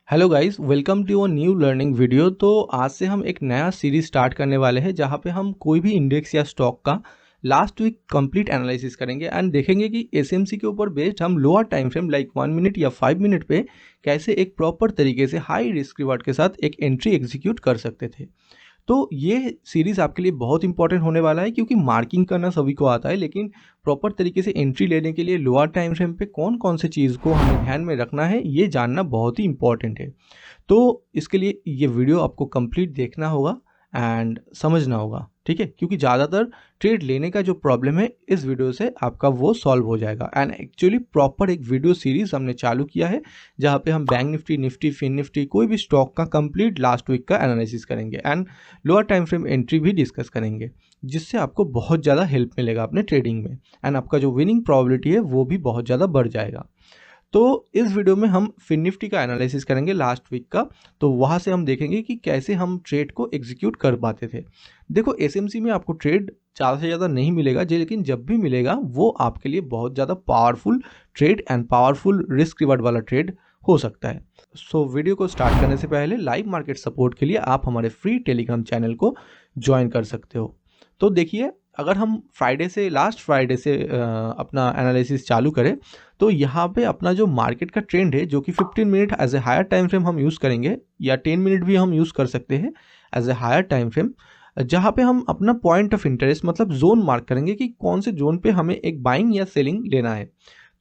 Hello guys, welcome to a new learning video. तो आज से हम एक नया सीरीज स्टार्ट करने वाले हैं जहां पे हम कोई भी इंडेक्स या स्टॉक का लास्ट वीक कंप्लीट एनालिसिस करेंगे एंड देखेंगे कि एसएमसी के ऊपर बेस्ड हम lower time frame like 1 minute या 5 मिनट पे कैसे एक प्रॉपर तरीके से हाई रिस्क रिवार्ड के साथ एक एंट्री एग्जीक्यूट कर सकते थे। तो ये सीरीज़ आपके लिए बहुत इंपॉर्टेंट होने वाला है क्योंकि मार्किंग करना सभी को आता है, लेकिन प्रॉपर तरीके से एंट्री लेने के लिए लोअर टाइम फ्रेम पे कौन कौन से चीज़ को हमें ध्यान में रखना है ये जानना बहुत ही इंपॉर्टेंट है। तो इसके लिए ये वीडियो आपको कंप्लीट देखना होगा एंड समझना होगा, ठीक है, क्योंकि ज़्यादातर ट्रेड लेने का जो प्रॉब्लम है इस वीडियो से आपका वो सॉल्व हो जाएगा। एंड एक्चुअली प्रॉपर एक वीडियो सीरीज हमने चालू किया है जहाँ पे हम bank nifty, nifty, fin nifty कोई भी स्टॉक का कंप्लीट लास्ट वीक का एनालिसिस करेंगे and lower time frame entry भी डिस्कस करेंगे, जिससे आपको बहुत ज़्यादा हेल्प मिलेगा अपने ट्रेडिंग में एंड आपका जो विनिंग प्रोबेबिलिटी है वो भी बहुत ज़्यादा बढ़ जाएगा। तो इस वीडियो में हम फिन निफ्टी का एनालिसिस करेंगे लास्ट वीक का। तो वहाँ से हम देखेंगे कि कैसे हम ट्रेड को एग्जीक्यूट कर पाते थे। देखो, एसएमसी में आपको ट्रेड ज़्यादा से ज़्यादा नहीं मिलेगा लेकिन जब भी मिलेगा वो आपके लिए बहुत ज़्यादा powerful trade and powerful risk reward वाला ट्रेड हो सकता है। सो वीडियो को स्टार्ट करने से पहले लाइव मार्केट सपोर्ट के लिए आप हमारे फ्री टेलीग्राम चैनल को ज्वाइन कर सकते हो। तो देखिए, अगर हम लास्ट फ्राइडे से अपना एनालिसिस चालू करें तो यहाँ पे अपना जो मार्केट का ट्रेंड है जो कि 15 minute as a higher time frame हम यूज़ करेंगे या 10 मिनट भी हम यूज़ कर सकते हैं as a higher time frame, जहाँ पे हम अपना पॉइंट ऑफ इंटरेस्ट मतलब जोन मार्क करेंगे कि कौन से जोन पे हमें एक बाइंग या सेलिंग लेना है।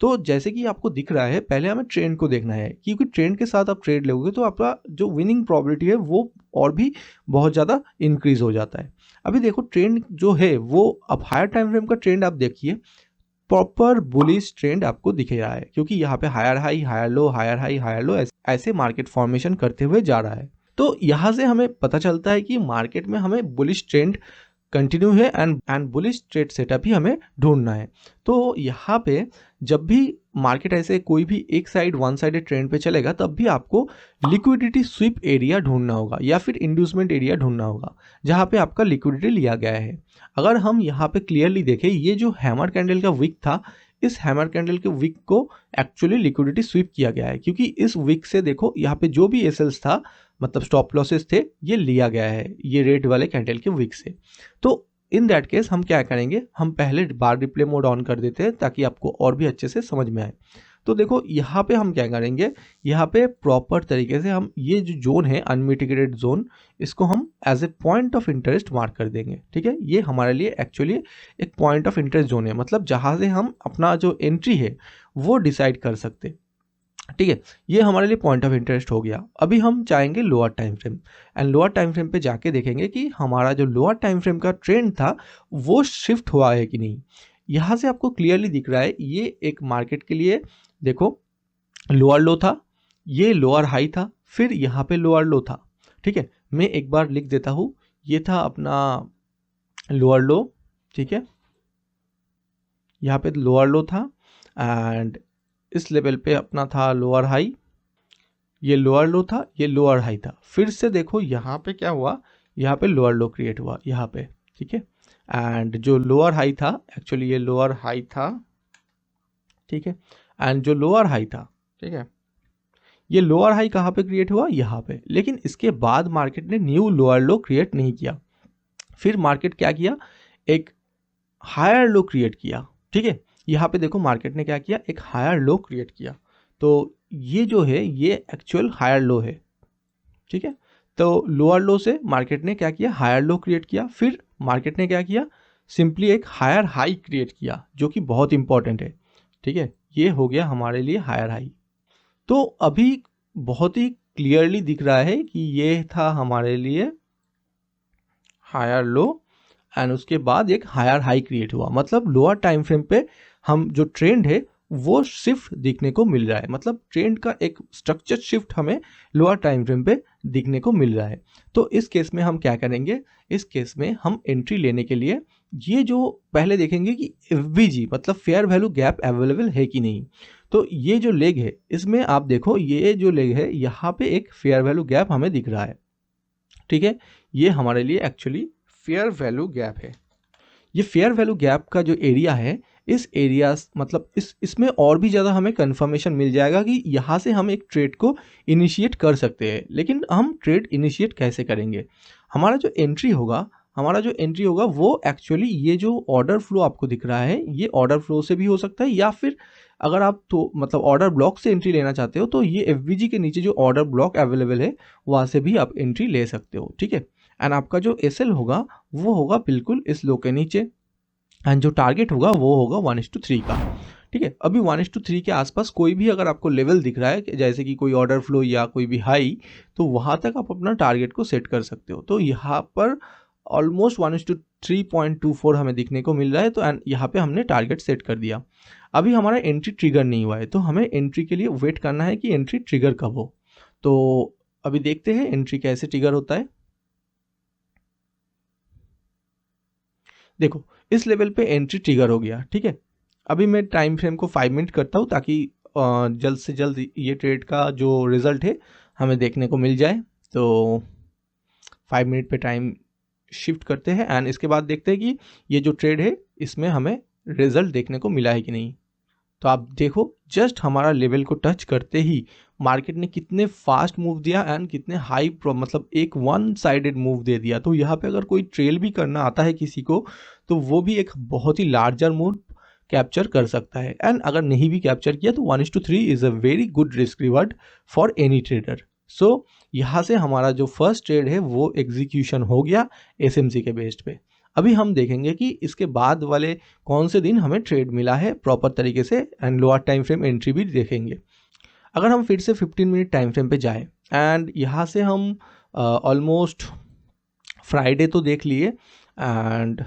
तो जैसे कि आपको दिख रहा है, पहले हमें ट्रेंड को देखना है क्योंकि ट्रेंड के साथ आप ट्रेड लोगे तो आपका जो विनिंग प्रोबेबिलिटी है वो और भी बहुत ज़्यादा इंक्रीज हो जाता है। अभी देखो, ट्रेंड जो है वो अब हायर टाइम फ्रेम का ट्रेंड आप देखिए, प्रॉपर बुलिश ट्रेंड आपको दिख रहा है क्योंकि यहाँ पे higher high, higher low, higher high, higher low ऐसे मार्केट फॉर्मेशन करते हुए जा रहा है। तो यहाँ से हमें पता चलता है कि मार्केट में हमें बुलिश ट्रेंड कंटिन्यू है एंड बुलिश ट्रेड सेटअप ही हमें ढूंढना है। तो यहाँ पे जब भी मार्केट ऐसे कोई भी एक साइड वन साइडेड ट्रेंड पे चलेगा तब भी आपको लिक्विडिटी स्वीप एरिया ढूंढना होगा या फिर इंड्यूसमेंट एरिया ढूंढना होगा जहाँ पे आपका लिक्विडिटी लिया गया है। अगर हम यहाँ पे क्लियरली देखें, ये जो हैमर कैंडल का विक था, इस हैमर कैंडल के विक को एक्चुअली लिक्विडिटी स्वीप किया गया है क्योंकि इस विक से देखो यहाँ पे जो भी एसएल्स था मतलब स्टॉप लॉसेस थे ये लिया गया है ये रेड वाले कैंडल के विक से। तो इन दैट केस हम क्या करेंगे, हम पहले बार रिप्ले मोड ऑन कर देते हैं ताकि आपको और भी अच्छे से समझ में आए। तो देखो यहाँ पे हम क्या करेंगे, यहाँ पे प्रॉपर तरीके से हम ये जो जोन है अनमिटिगेटेड जोन, इसको हम as a point of interest mark कर देंगे। ठीक है, ये हमारे लिए एक्चुअली एक पॉइंट ऑफ इंटरेस्ट जोन है, मतलब जहाँ से हम अपना जो एंट्री है वो डिसाइड कर सकते। ठीक है, ये हमारे लिए पॉइंट ऑफ इंटरेस्ट हो गया। अभी हम चाहेंगे lower time frame and lower time frame पे जाके देखेंगे कि हमारा जो लोअर टाइम फ्रेम का ट्रेंड था वो शिफ्ट हुआ है कि नहीं। यहाँ से आपको क्लियरली दिख रहा है, ये एक मार्केट के लिए देखो लोअर लो था, ये लोअर हाई था, फिर यहाँ पे लोअर लो था। ठीक है, मैं एक बार लिख देता हूँ, ये था अपना लोअर लो। ठीक है, यहाँ पे लोअर लो था एंड इस लेवल पे अपना था लोअर हाई, ये लोअर लो था, ये लोअर हाई था। फिर से देखो यहाँ पे क्या हुआ, यहाँ पे लोअर लो क्रिएट हुआ यहाँ पे। ठीक है, एंड जो लोअर हाई था एक्चुअली ये लोअर हाई था। ठीक है, एंड जो लोअर हाई था, ठीक है, ये लोअर हाई कहाँ पे क्रिएट हुआ, यहाँ पे। लेकिन इसके बाद मार्केट ने न्यू लोअर लो क्रिएट नहीं किया, फिर मार्केट क्या किया, एक हायर लो क्रिएट किया। ठीक है, यहाँ पे देखो मार्केट ने क्या किया, एक हायर लो क्रिएट किया। तो ये जो है ये एक्चुअल हायर लो है। ठीक है, तो लोअर लो से मार्केट ने क्या किया, हायर लो क्रिएट किया। फिर मार्केट ने क्या किया, सिंपली एक हायर हाई क्रिएट किया जो कि बहुत इंपॉर्टेंट है। ठीक है, ये हो गया हमारे लिए हायर हाई। तो अभी बहुत ही क्लियरली दिख रहा है कि ये था हमारे लिए हायर लो एंड उसके बाद एक हायर हाई क्रिएट हुआ। मतलब लोअर टाइम फ्रेम पे हम जो ट्रेंड है वो शिफ्ट दिखने को मिल रहा है, मतलब ट्रेंड का एक स्ट्रक्चर शिफ्ट हमें लोअर टाइम फ्रेम पे दिखने को मिल रहा है। तो इस केस में हम क्या करेंगे, इस केस में हम एंट्री लेने के लिए ये जो पहले देखेंगे कि एफवीजी मतलब फेयर वैल्यू गैप अवेलेबल है कि नहीं। तो ये जो लेग है इसमें आप देखो, ये जो लेग है यहाँ पे एक फेयर वैल्यू गैप हमें दिख रहा है। ठीक है, ये हमारे लिए एक्चुअली फेयर वैल्यू गैप है। ये फेयर वैल्यू गैप का जो एरिया है इस एरियाज मतलब इसमें और भी ज़्यादा हमें कंफर्मेशन मिल जाएगा कि यहाँ से हम एक ट्रेड को इनिशिएट कर सकते हैं। लेकिन हम ट्रेड इनिशिएट कैसे करेंगे? हमारा जो एंट्री होगा वो एक्चुअली ये जो ऑर्डर फ्लो आपको दिख रहा है, ये ऑर्डर फ्लो से भी हो सकता है, या फिर अगर आप तो मतलब ऑर्डर ब्लॉक से एंट्री लेना चाहते हो तो ये एफवीजी के नीचे जो ऑर्डर ब्लॉक अवेलेबल है वहाँ से भी आप एंट्री ले सकते हो, ठीक है। एंड आपका जो एसएल होगा वो होगा बिल्कुल इस लो के नीचे, एंड जो टारगेट होगा वो होगा 1:3 का, ठीक है। अभी 1:3 के आसपास कोई भी अगर आपको लेवल दिख रहा है जैसे कि कोई ऑर्डर फ्लो या कोई भी हाई, तो वहाँ तक आप अपना टारगेट को सेट कर सकते हो। तो यहाँ पर ऑलमोस्ट 1:3.24 हमें दिखने को मिल रहा है, तो एंड यहाँ पे हमने टारगेट सेट कर दिया। अभी हमारा एंट्री ट्रिगर नहीं हुआ है, तो हमें एंट्री के लिए वेट करना है कि एंट्री ट्रिगर कब हो। तो अभी देखते हैं एंट्री कैसे ट्रिगर होता है। देखो इस लेवल पे एंट्री ट्रिगर हो गया, ठीक है। अभी मैं टाइम फ्रेम को 5 मिनट करता हूँ ताकि जल्द से जल्द ये ट्रेड का जो रिज़ल्ट है हमें देखने को मिल जाए। तो 5 मिनट पे टाइम शिफ्ट करते हैं एंड इसके बाद देखते हैं कि ये जो ट्रेड है इसमें हमें रिजल्ट देखने को मिला है कि नहीं। तो आप देखो जस्ट हमारा लेवल को टच करते ही मार्केट ने कितने फास्ट मूव दिया एंड कितने हाई मतलब एक वन साइडेड मूव दे दिया। तो यहाँ पे अगर कोई ट्रेल भी करना आता है किसी को तो वो भी एक बहुत ही लार्जर मूव कैप्चर कर सकता है, एंड अगर नहीं भी कैप्चर किया तो 1:3 is a very good risk reward for any trader. So यहाँ से हमारा जो फर्स्ट ट्रेड है वो एग्जीक्यूशन हो गया एसएमसी के बेस्ड पे। अभी हम देखेंगे कि इसके बाद वाले कौन से दिन हमें ट्रेड मिला है प्रॉपर तरीके से, and lower time frame entry भी देखेंगे। अगर हम फिर से 15 मिनट टाइम फ्रेम पे जाएं एंड यहाँ से हम ऑलमोस्ट फ्राइडे तो देख लिए, एंड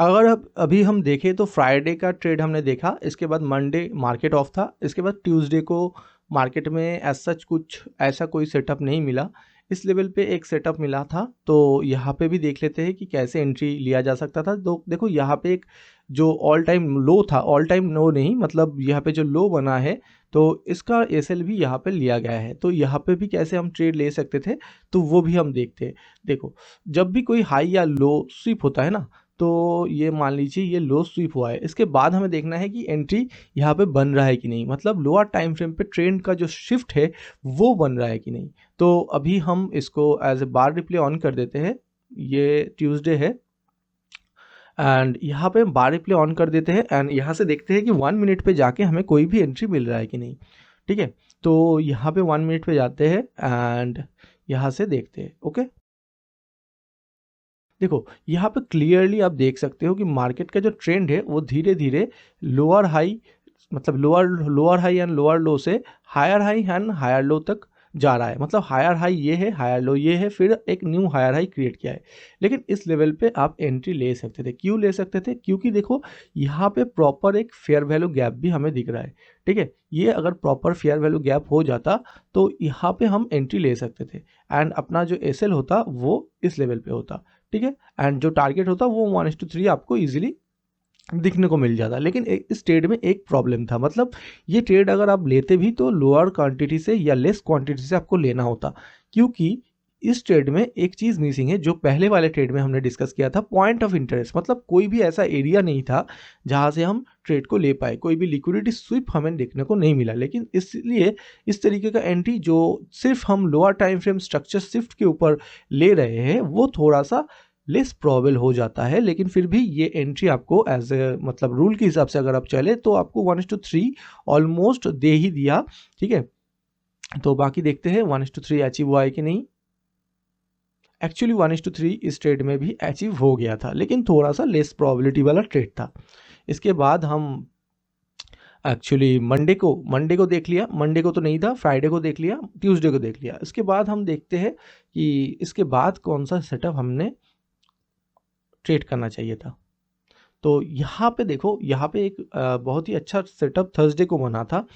अगर अब अभी हम देखें तो फ्राइडे का ट्रेड हमने देखा, इसके बाद मंडे मार्केट ऑफ था, इसके बाद ट्यूसडे को मार्केट में एज सच कुछ ऐसा कोई सेटअप नहीं मिला। इस लेवल पे एक सेटअप मिला था, तो यहाँ पे भी देख लेते हैं कि कैसे एंट्री लिया जा सकता था। तो देखो यहाँ पे एक जो ऑल टाइम लो था, ऑल टाइम लो नहीं मतलब यहाँ पे जो लो बना है तो इसका एसएल भी यहाँ पे लिया गया है। तो यहाँ पे भी कैसे हम ट्रेड ले सकते थे तो वो भी हम देखते हैं। देखो जब भी कोई हाई या लो स्विप होता है ना, तो ये मान लीजिए ये लो स्वीप हुआ है, इसके बाद हमें देखना है कि एंट्री यहाँ पे बन रहा है कि नहीं, मतलब लोअर टाइम फ्रेम पे ट्रेंड का जो शिफ्ट है वो बन रहा है कि नहीं। तो अभी हम इसको as a bar replay on कर देते हैं, ये ट्यूसडे है एंड यहाँ पे बार रिप्ले ऑन कर देते हैं एंड यहाँ से देखते हैं कि 1 मिनट पे जाके हमें कोई भी एंट्री मिल रहा है कि नहीं, ठीक है। तो यहाँ पे 1 मिनट पे जाते हैं एंड यहाँ से देखते हैं, ओके। देखो यहाँ पे क्लियरली आप देख सकते हो कि मार्केट का जो ट्रेंड है वो धीरे धीरे लोअर हाई मतलब lower high and lower low से higher high and higher low तक जा रहा है। मतलब हायर हाई ये है, हायर लो ये है, फिर एक न्यू हायर हाई क्रिएट किया है। लेकिन इस लेवल पे आप एंट्री ले सकते थे। क्यों ले सकते थे? क्योंकि देखो यहाँ पे प्रॉपर एक फेयर वैल्यू गैप भी हमें दिख रहा है, ठीक है। ये अगर प्रॉपर फेयर वैल्यू गैप हो जाता तो यहाँ पे हम एंट्री ले सकते थे एंड अपना जो एसएल होता वो इस लेवल पे होता, ठीक है। एंड जो टारगेट होता वो 1:3 आपको इजीली दिखने को मिल जाता। लेकिन इस ट्रेड में एक प्रॉब्लम था, मतलब ये ट्रेड अगर आप लेते भी तो लोअर क्वांटिटी से या लेस क्वांटिटी से आपको लेना होता, क्योंकि इस ट्रेड में एक चीज़ मिसिंग है जो पहले वाले ट्रेड में हमने डिस्कस किया था, पॉइंट ऑफ इंटरेस्ट। मतलब कोई भी ऐसा एरिया नहीं था जहां से हम ट्रेड को ले पाए, कोई भी लिक्विडिटी स्विप हमें देखने को नहीं मिला। लेकिन इसलिए इस तरीके का एंट्री जो सिर्फ हम lower time frame structure shift के ऊपर ले रहे हैं वो थोड़ा सा लेस प्रॉबल हो जाता है। लेकिन फिर भी ये एंट्री आपको एज ए मतलब रूल के हिसाब से अगर आप चले तो आपको 1:3 ऑलमोस्ट दे ही दिया, ठीक है। तो बाकी देखते हैं 1:3 अचीव हुआ है कि नहीं। एक्चुअली 1:3 इस ट्रेड में भी अचीव हो गया था, लेकिन थोड़ा सा लेस प्रोबेबिलिटी वाला ट्रेड था। इसके बाद हम एक्चुअली मंडे को देख लिया, मंडे को तो नहीं था, फ्राइडे को देख लिया, ट्यूसडे को देख लिया। इसके बाद हम देखते हैं कि इसके बाद कौन सा सेटअप हमने ट्रेड करना चाहिए था। तो यहाँ पे देखो, यहाँ पे एक बहुत ही अच्छा सेटअप थर्सडे को बना था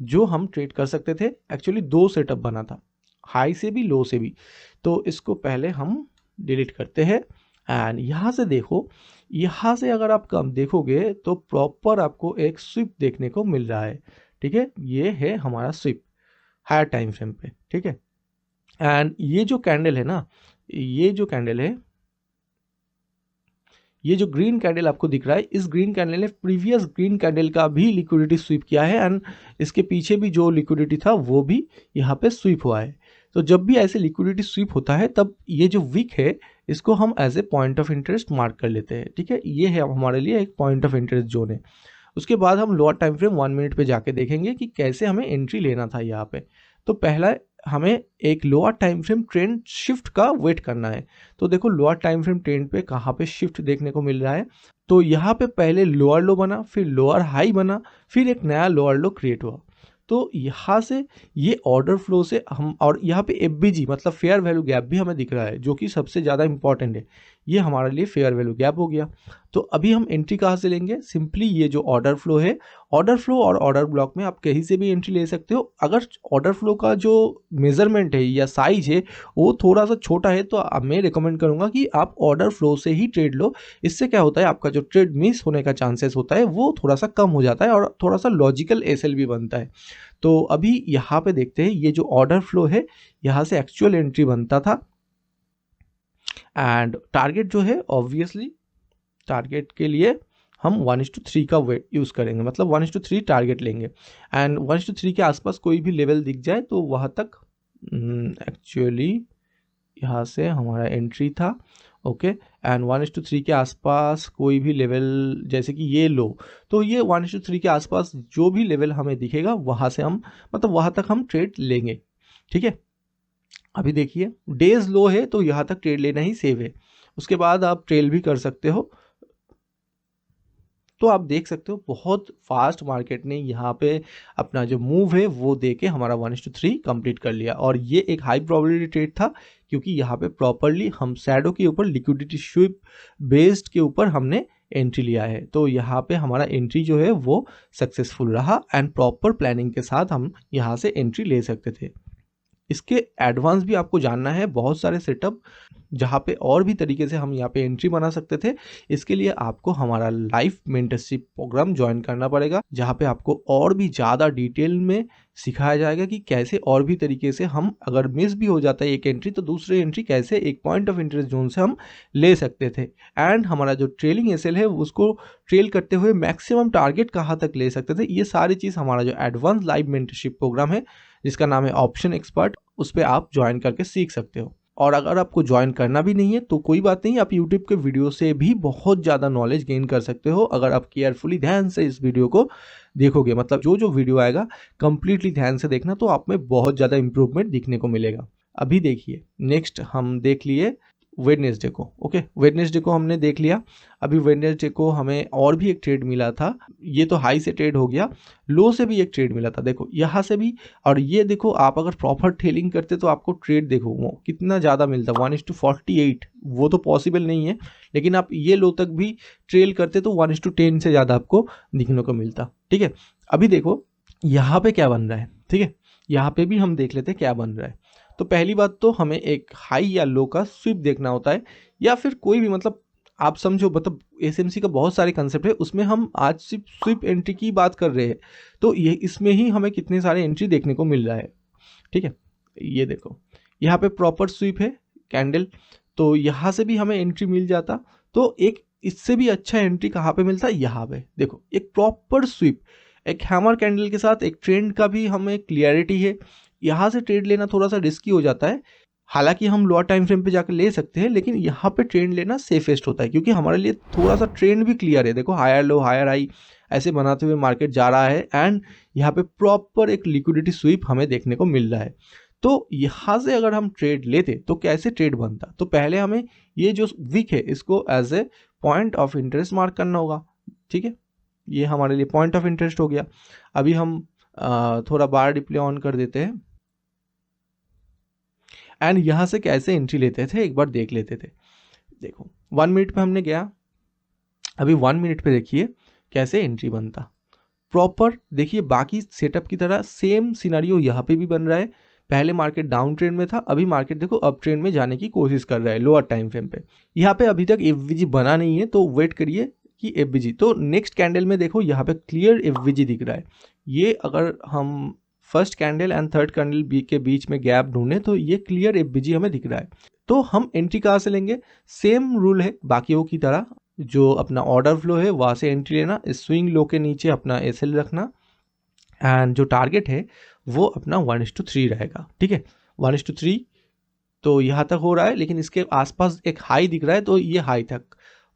जो हम ट्रेड कर सकते थे। एक्चुअली 2 सेटअप बना था, हाई से भी लो से भी। तो इसको पहले हम डिलीट करते हैं एंड यहाँ से देखो, यहाँ से अगर आप कम देखोगे तो प्रॉपर आपको एक स्विप देखने को मिल रहा है, ठीक है। ये है हमारा स्विप हायर टाइम फ्रेम पे, ठीक है। एंड ये जो कैंडल है ना, ये जो कैंडल है ये जो ग्रीन कैंडल आपको दिख रहा है, इस ग्रीन कैंडल ने प्रीवियस ग्रीन कैंडल का भी लिक्विडिटी स्वीप किया है एंड इसके पीछे भी जो लिक्विडिटी था वो भी यहाँ पे स्वीप हुआ है। तो जब भी ऐसे लिक्विडिटी स्वीप होता है तब ये जो विक है इसको हम as a point of interest mark कर लेते हैं। ठीक है, ये है हमारे लिए एक पॉइंट ऑफ इंटरेस्ट जोन है। उसके बाद हम लोअर टाइम फ्रेम 1 मिनट पे जाके देखेंगे कि कैसे हमें एंट्री लेना था यहाँ पे। तो पहला हमें एक lower time frame trend shift का वेट करना है। तो देखो लोअर टाइम फ्रेम ट्रेंड पे कहाँ पे शिफ्ट देखने को मिल रहा है। तो यहाँ पे पहले लोअर लो बना, फिर लोअर हाई बना, फिर एक नया लोअर लो क्रिएट हुआ। तो यहाँ से ये ऑर्डर फ्लो से हम, और यहाँ पे एफबीजी मतलब फेयर वैल्यू गैप भी हमें दिख रहा है जो कि सबसे ज़्यादा इंपॉर्टेंट है। ये हमारे लिए फेयर वैल्यू गैप हो गया। तो अभी हम एंट्री कहाँ से लेंगे? सिंपली ये जो ऑर्डर फ्लो है, ऑर्डर फ्लो और ऑर्डर ब्लॉक में आप कहीं से भी एंट्री ले सकते हो। अगर ऑर्डर फ्लो का जो मेजरमेंट है या साइज है वो थोड़ा सा छोटा है तो मैं रिकमेंड करूँगा कि आप ऑर्डर फ्लो से ही ट्रेड लो। इससे क्या होता है, आपका जो ट्रेड मिस होने का चांसेस होता है वो थोड़ा सा कम हो जाता है और थोड़ा सा लॉजिकल एसएल भी बनता है। तो अभी यहाँ पे देखते हैं, ये जो ऑर्डर फ्लो है यहाँ से एक्चुअल एंट्री बनता था एंड टारगेट जो है ऑब्वियसली टारगेट के लिए हम 1:3 का वेट यूज़ करेंगे, मतलब 1:3 टारगेट लेंगे एंड 1:3 के आसपास कोई भी लेवल दिख जाए तो वहाँ तक एक्चुअली यहाँ से हमारा एंट्री था। ओके, एंड 1:3 के आसपास कोई भी लेवल जैसे कि ये लो, तो ये 1:3 के आसपास जो भी लेवल हमें दिखेगा वहाँ से हम, मतलब वहाँ तक हम ट्रेड लेंगे। ठीक है, अभी देखिए डेज लो है तो यहाँ तक ट्रेड लेना ही सेव है। उसके बाद आप ट्रेल भी कर सकते हो। तो आप देख सकते हो बहुत फास्ट मार्केट ने यहाँ पे अपना जो मूव है वो दे के हमारा 1:3 कंप्लीट कर लिया और ये एक हाई प्रोबेबिलिटी ट्रेड था क्योंकि यहाँ पे प्रॉपरली हम शैडो के ऊपर लिक्विडिटी स्वीप बेस्ड के ऊपर हमने एंट्री लिया है। तो यहाँ पे हमारा एंट्री जो है वो सक्सेसफुल रहा एंड प्रॉपर प्लानिंग के साथ हम यहाँ से एंट्री ले सकते थे। इसके एडवांस भी आपको जानना है, बहुत सारे सेटअप जहाँ पे और भी तरीके से हम यहाँ पे एंट्री बना सकते थे। इसके लिए आपको हमारा लाइव मेंटरशिप प्रोग्राम ज्वाइन करना पड़ेगा जहाँ पे आपको और भी ज़्यादा डिटेल में सिखाया जाएगा कि कैसे और भी तरीके से हम, अगर मिस भी हो जाता है एक एंट्री तो दूसरी एंट्री कैसे एक पॉइंट ऑफ इंटरेस्ट जोन से हम ले सकते थे एंड हमारा जो ट्रेलिंग एसएल है उसको ट्रेल करते हुए मैक्सिमम टारगेट कहाँ तक ले सकते थे। ये सारी चीज़ हमारा जो एडवांस लाइव मेंटरशिप प्रोग्राम है जिसका नाम है ऑप्शन एक्सपर्ट, उस पर आप ज्वाइन करके सीख सकते हो। और अगर आपको ज्वाइन करना भी नहीं है तो कोई बात नहीं, आप यूट्यूब के वीडियो से भी बहुत ज़्यादा नॉलेज गेन कर सकते हो अगर आप केयरफुली ध्यान से इस वीडियो को देखोगे। मतलब जो जो वीडियो आएगा कंप्लीटली ध्यान से देखना तो आप में बहुत ज़्यादा इंप्रूवमेंट दिखने को मिलेगा। अभी देखिए नेक्स्ट हम देख लिए वेडनेसडे को। ओके, वेडनेसडे को हमने देख लिया। अभी वेडनेसडे को हमें और भी एक ट्रेड मिला था, ये तो हाई से ट्रेड हो गया, लो से भी एक ट्रेड मिला था देखो यहाँ से भी। और ये देखो आप अगर प्रॉपर ट्रेलिंग करते तो आपको ट्रेड देखो वो कितना ज़्यादा मिलता, 1:48। वो तो पॉसिबल नहीं है, लेकिन आप ये लो तक भी ट्रेल करते तो 1:10 से ज़्यादा आपको दिखने को मिलता। ठीक है, अभी देखो यहाँ पे क्या बन रहा है। ठीक है, यहाँ पे भी हम देख लेते हैं क्या बन रहा है। तो पहली बात तो हमें एक हाई या लो का स्वीप देखना होता है या फिर कोई भी, मतलब आप समझो, मतलब एसएमसी का बहुत सारे कंसेप्ट है, उसमें हम आज सिर्फ स्वीप एंट्री की बात कर रहे हैं। तो ये इसमें ही हमें कितने सारे एंट्री देखने को मिल रहा है। ठीक है, ये देखो यहाँ पे प्रॉपर स्वीप है कैंडल, तो यहाँ से भी हमें एंट्री मिल जाता। तो एक इससे भी अच्छा एंट्री कहाँ पे मिलता है, यहाँ पे देखो एक प्रॉपर स्वीप, एक हैमर कैंडल के साथ एक ट्रेंड का भी हमें क्लियरिटी है। यहाँ से ट्रेड लेना थोड़ा सा रिस्की हो जाता है, हालांकि हम लोअर टाइम फ्रेम पे जाकर ले सकते हैं, लेकिन यहाँ पे ट्रेंड लेना सेफेस्ट होता है क्योंकि हमारे लिए थोड़ा सा ट्रेंड भी क्लियर है। देखो हायर लो हायर हाई ऐसे बनाते हुए मार्केट जा रहा है एंड यहाँ पे प्रॉपर एक लिक्विडिटी स्वीप हमें देखने को मिल रहा है। तो यहाँ से अगर हम ट्रेड लेते तो कैसे ट्रेड बनता, तो पहले हमें ये जो वीक है इसको as a point of interest mark करना होगा। ठीक है, ये हमारे लिए पॉइंट ऑफ इंटरेस्ट हो गया। अभी हम थोड़ा बार डिप्ले ऑन कर देते हैं एंड यहाँ से कैसे एंट्री लेते थे एक बार देख लेते थे। देखो 1 मिनट पे हमने गया, अभी 1 मिनट पे देखिए कैसे एंट्री बनता प्रॉपर। देखिए बाकी सेटअप की तरह सेम सिनेरियो यहाँ पे भी बन रहा है। पहले मार्केट डाउन ट्रेंड में था, अभी मार्केट देखो अप ट्रेंड में जाने की कोशिश कर रहा है लोअर टाइम फ्रेम पे। यहाँ पे अभी तक एफवीजी बना नहीं है तो वेट करिए कि एफवीजी, तो नेक्स्ट कैंडल में देखो यहाँ पे क्लियर एफवीजी दिख रहा है। ये अगर हम first candle and third candle के बीच में गैप ढूंढे तो ये क्लियर एफवीजी हमें दिख रहा है। तो हम एंट्री कहाँ से लेंगे, सेम रूल है बाकियों की तरह। जो अपना ऑर्डर फ्लो है वहाँ से एंट्री लेना, स्विंग लो के नीचे अपना एसएल रखना, एंड जो टारगेट है वो अपना 1:3 रहेगा। ठीक है, 1:3 तो यहाँ तक हो रहा है, लेकिन इसके आसपास एक हाई दिख रहा है, तो ये हाई तक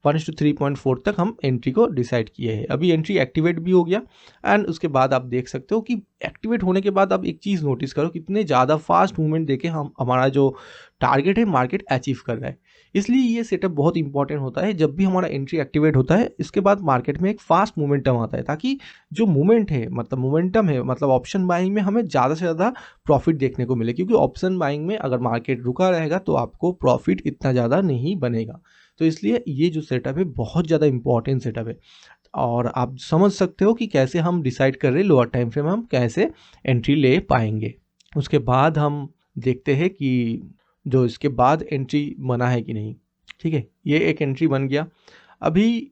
1:3.4 तक हम एंट्री को डिसाइड किए हैं। अभी एंट्री एक्टिवेट भी हो गया, एंड उसके बाद आप देख सकते हो कि एक्टिवेट होने के बाद आप एक चीज़ नोटिस करो, कितने ज़्यादा फास्ट मूवमेंट देके हम हमारा जो टारगेट है मार्केट अचीव कर रहा है। इसलिए ये सेटअप बहुत इंपॉर्टेंट होता है। जब भी हमारा एंट्री एक्टिवेट होता है, इसके बाद मार्केट में एक फास्ट मोमेंटम आता है, ताकि जो मूवमेंट है मतलब मोमेंटम है, मतलब ऑप्शन बाइंग में हमें ज़्यादा से ज़्यादा प्रॉफिट देखने को मिले, क्योंकि ऑप्शन बाइंग में अगर मार्केट रुका रहेगा तो आपको प्रॉफिट इतना ज़्यादा नहीं बनेगा। तो इसलिए ये जो सेटअप है बहुत ज़्यादा इंपॉर्टेंट सेटअप है, और आप समझ सकते हो कि कैसे हम डिसाइड कर रहे हैं लोअर टाइम फ्रेम हम कैसे एंट्री ले पाएंगे। उसके बाद हम देखते हैं कि जो इसके बाद एंट्री बना है कि नहीं। ठीक है, ये एक एंट्री बन गया। अभी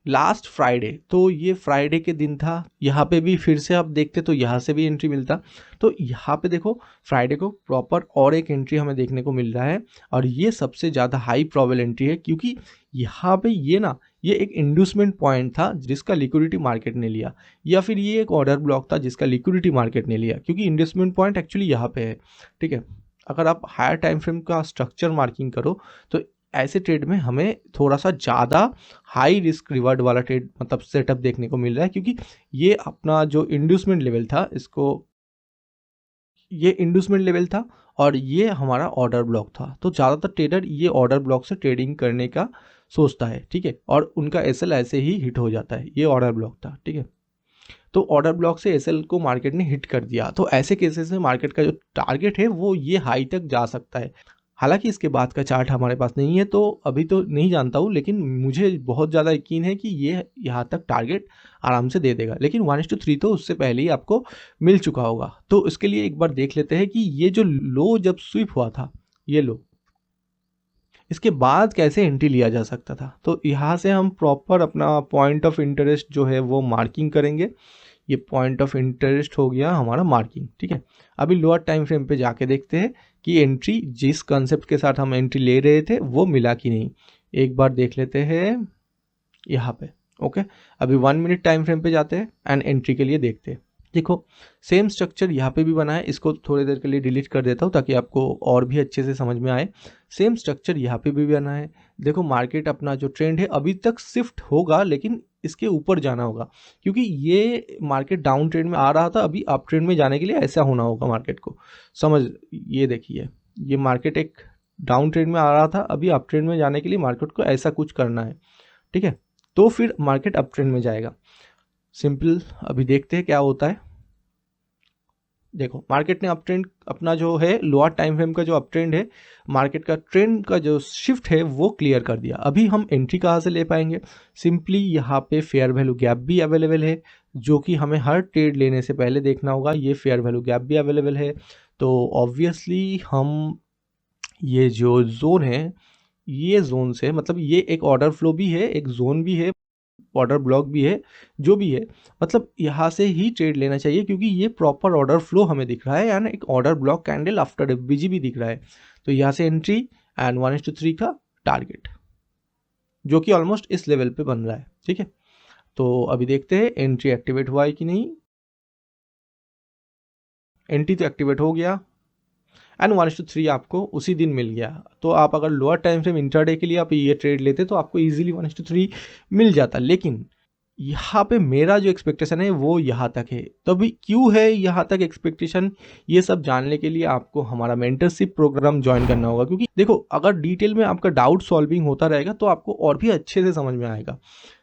लास्ट फ्राइडे, तो ये फ्राइडे के दिन था, यहाँ पे भी फिर से आप देखते तो यहाँ से भी एंट्री मिलता। तो यहाँ पे देखो फ्राइडे को प्रॉपर और एक एंट्री हमें देखने को मिल रहा है, और ये सबसे ज़्यादा हाई प्रोबेबल एंट्री है, क्योंकि यहाँ पे ये एक इंड्यूसमेंट पॉइंट था जिसका लिक्विडिटी मार्केट ने लिया, या फिर ये एक ऑर्डर ब्लॉक था जिसका लिक्विडिटी मार्केट ने लिया, क्योंकि इंड्यूसमेंट पॉइंट एक्चुअली यहाँ पे है। ठीक है, अगर आप हायर टाइम फ्रेम का स्ट्रक्चर मार्किंग करो तो ऐसे ट्रेड में हमें थोड़ा सा ज़्यादा हाई रिस्क रिवार्ड वाला ट्रेड मतलब सेटअप देखने को मिल रहा है, क्योंकि ये अपना जो इंड्यूसमेंट लेवल था, ये इंड्यूसमेंट लेवल था और ये हमारा ऑर्डर ब्लॉक था। तो ज़्यादातर ट्रेडर ये ऑर्डर ब्लॉक से ट्रेडिंग करने का सोचता है। ठीक है, और उनका एसएल ऐसे ही हिट हो जाता है। ये ऑर्डर ब्लॉक था। ठीक है, तो ऑर्डर ब्लॉक से एसएल को मार्केट ने हिट कर दिया, तो ऐसे केसेस में मार्केट का जो टारगेट है वो ये हाई तक जा सकता है। हालांकि इसके बाद का चार्ट हमारे पास नहीं है, तो अभी तो नहीं जानता हूँ, लेकिन मुझे बहुत ज़्यादा यकीन है कि ये यहाँ तक टारगेट आराम से दे देगा। लेकिन 1:3 तो उससे पहले ही आपको मिल चुका होगा। तो इसके लिए एक बार देख लेते हैं कि ये जो लो जब स्विप हुआ था, ये लो, इसके बाद कैसे एंट्री लिया जा सकता था। तो यहाँ से हम प्रॉपर अपना पॉइंट ऑफ इंटरेस्ट जो है वो मार्किंग करेंगे। ये पॉइंट ऑफ इंटरेस्ट हो गया हमारा मार्किंग। ठीक है, अभी लोअर टाइम फ्रेम पे जाके देखते हैं कि एंट्री जिस कंसेप्ट के साथ हम एंट्री ले रहे थे वो मिला कि नहीं। एक बार देख लेते हैं यहाँ पे। ओके, अभी 1 मिनट टाइम फ्रेम पे जाते हैं एंड एंट्री के लिए देखते हैं। देखो सेम स्ट्रक्चर यहाँ पे भी बना है, इसको थोड़ी देर के लिए डिलीट कर देता हूँ ताकि आपको और भी अच्छे से समझ में आए। सेम स्ट्रक्चर यहाँ पे भी बना है। देखो मार्केट अपना जो ट्रेंड है अभी तक शिफ्ट होगा, लेकिन इसके ऊपर जाना होगा, क्योंकि ये मार्केट डाउन ट्रेंड में आ रहा था, अभी अप ट्रेंड में जाने के लिए ऐसा होना होगा मार्केट को। समझ, ये देखिए, ये मार्केट एक डाउन ट्रेंड में आ रहा था, अभी अप ट्रेंड में जाने के लिए मार्केट को ऐसा कुछ करना है। ठीक है, तो फिर मार्केट अप ट्रेंड में जाएगा। सिंपल, अभी देखते हैं क्या होता है। देखो मार्केट ने अप ट्रेंड अपना जो है लोअर टाइम फ्रेम का जो अप ट्रेंड है, मार्केट का ट्रेंड का जो शिफ्ट है वो क्लियर कर दिया। अभी हम एंट्री कहाँ से ले पाएंगे? सिंपली यहाँ पे फेयर वैल्यू गैप भी अवेलेबल है, जो कि हमें हर ट्रेड लेने से पहले देखना होगा। ये फेयर वैल्यू गैप भी अवेलेबल है, तो ऑब्वियसली हम ये जो जोन है, ये जोन से मतलब ये एक ऑर्डर फ्लो भी है, एक जोन भी है, ऑर्डर ब्लॉक भी है, जो भी है, मतलब यहाँ से ही ट्रेड लेना चाहिए, क्योंकि ये प्रॉपर ऑर्डर फ्लो हमें दिख रहा है एंड एक order block candle after FBG भी दिख रहा है। तो यहाँ से एंट्री एंड 1:3 का टारगेट, जो कि ऑलमोस्ट इस लेवल पे बन रहा है। ठीक है, तो अभी देखते हैं एंट्री एक्टिवेट हुआ है कि नहीं। एंट्री तो एक्टिवेट हो गया एंड 1:3 आपको उसी दिन मिल गया। तो आप अगर लोअर टाइम फ्रेम इंट्राडे के लिए आप ये ट्रेड लेते तो आपको इजीली 1:3 मिल जाता। लेकिन यहाँ पे मेरा जो एक्सपेक्टेशन है वो यहाँ तक है। तो अभी क्यों है यहाँ तक एक्सपेक्टेशन, ये सब जानने के लिए आपको हमारा मेंटरशिप प्रोग्राम ज्वाइन करना होगा। क्योंकि देखो अगर डिटेल में आपका डाउट सॉल्विंग होता रहेगा तो आपको और भी अच्छे से समझ में आएगा।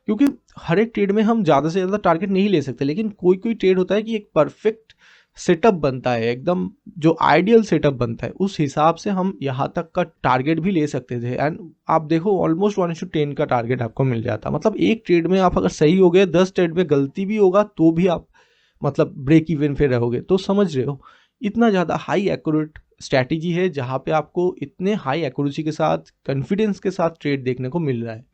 क्योंकि हर एक ट्रेड में हम ज़्यादा से ज़्यादा टारगेट नहीं ले सकते, लेकिन कोई कोई ट्रेड होता है कि एक परफेक्ट सेटअप बनता है, एकदम जो आइडियल सेटअप बनता है, उस हिसाब से हम यहाँ तक का टारगेट भी ले सकते थे। एंड आप देखो ऑलमोस्ट 1:10 का टारगेट आपको मिल जाता। मतलब एक ट्रेड में आप अगर सही हो गए, 10 ट्रेड में गलती भी होगा तो भी आप मतलब ब्रेक इवन पे रहोगे। तो समझ रहे हो, इतना ज़्यादा हाई एक्यूरेट स्ट्रैटेजी है जहाँ पे आपको इतने हाई एक्यूरेसी के साथ, कॉन्फिडेंस के साथ ट्रेड देखने को मिल रहा है,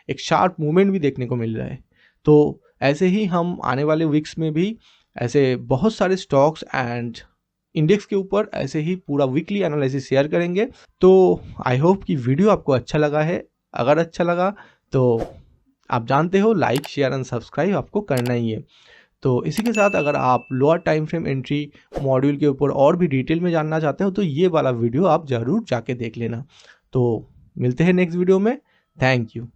एक शार्प मूवमेंट भी देखने को मिल रहा है। तो ऐसे ही हम आने वाले वीक्स में भी ऐसे बहुत सारे स्टॉक्स एंड इंडेक्स के ऊपर ऐसे ही पूरा वीकली एनालिसिस शेयर करेंगे। तो आई होप कि वीडियो आपको अच्छा लगा है। अगर अच्छा लगा तो आप जानते हो लाइक शेयर एंड सब्सक्राइब आपको करना ही है। तो इसी के साथ अगर आप lower time frame entry module के ऊपर और भी डिटेल में जानना चाहते हो तो ये वाला वीडियो आप ज़रूर जाके देख लेना। तो मिलते हैं नेक्स्ट वीडियो में। Thank you.